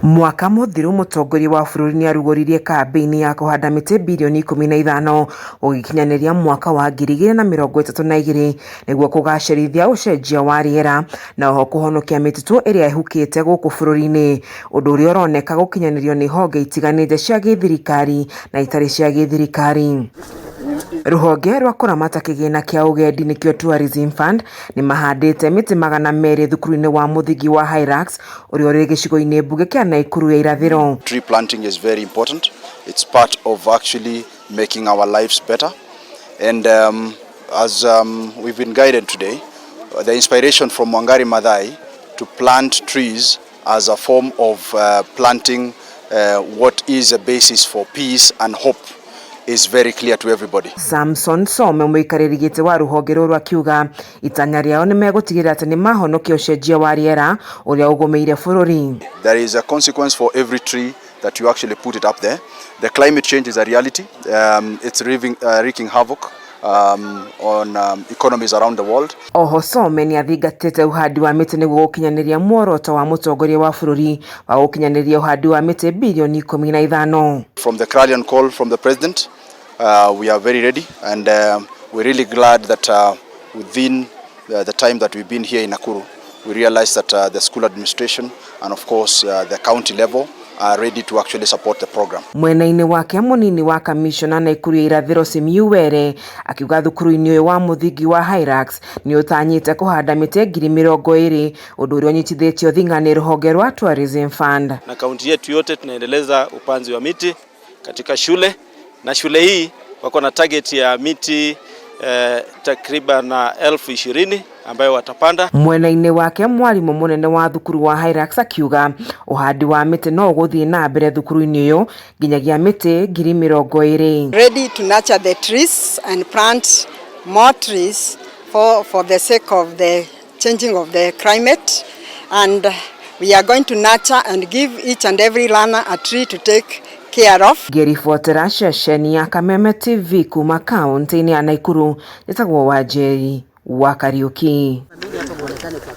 Mwaka muthiru mutongoria wa bururi ni arugoririe kambi-ini ya kuhanda miti bilioni 15 ugikinyaniria mwaka wa 2032 niguo kugacirithia ucenjia wa riera na oho kuhonokia mititu iria ihukite guku bururi-ini, undu uria uroneka gukinyanirio ni honge itiganite cia githirikari na itari cia githirikari. Ruhonge rwa kuramata kigina kia ugendi nikio Tourism Fund ni mahandite miti 200 thukuru-ini wa muthingi wa Hirax uria uri gicigo-ini mbunge kia Nakuru ya irathiro. Tree planting is very important. It's part of actually making our lives better. And as we've been guided today, the inspiration from Wangari Maathai to plant trees as a form of planting what is a basis for peace and hope is very clear to everybody. Samson Some muikariri gite wa ruhonge rwa kiuga itanya riao ni megutigirira ati ni mahonokia ucenjia wa riera uria ugomeire bururi. There is a consequence for every tree that you actually put it up there. The climate change is a reality. It's wreaking havoc on economies around the world. Oho Some ni athingatite uhandi wa miti niguo gukinyaniria muoroto wa mutongoria wa bururi wa gukinyaniria uhandi wa miti bilioni 15. From the clarion call from the president, we are very ready, and we're really glad that within the time that we've been here in Nakuru, we realized that the school administration and of course the county level are ready to actually support the program. Mwena-ini wake munini wa kamishona Nakuru ya irathiro Simiuwere akiuga thukuru-ini uyu wa muthingi wa Hirax ni utanyite kuhanda miti 20,000 undu uria unyitithitio thinga ni ruhonge rwa Tourism Fund. Na kaunti yetu yote tunaendeleza upanzi wa miti katika shule, na shule hii wako na target ya miti takriban 20,000 ambayo watapanda. Mwena-ini wake mwarimu munene wa thukuru wa Hirax akiuga uhandi wa miti no uguthie na mbere thukuru-ini uyu nginyagia miti 20,000. Ready to nurture the trees and plant more trees for the sake of the changing of the climate, and we are going to nurture and give each and every learner a tree to take care of. Ngirifuatira ceceni ya Kameme TV kuma kaunti-ini ya Nakuru nitagwo Wanjeri wa Kariuki.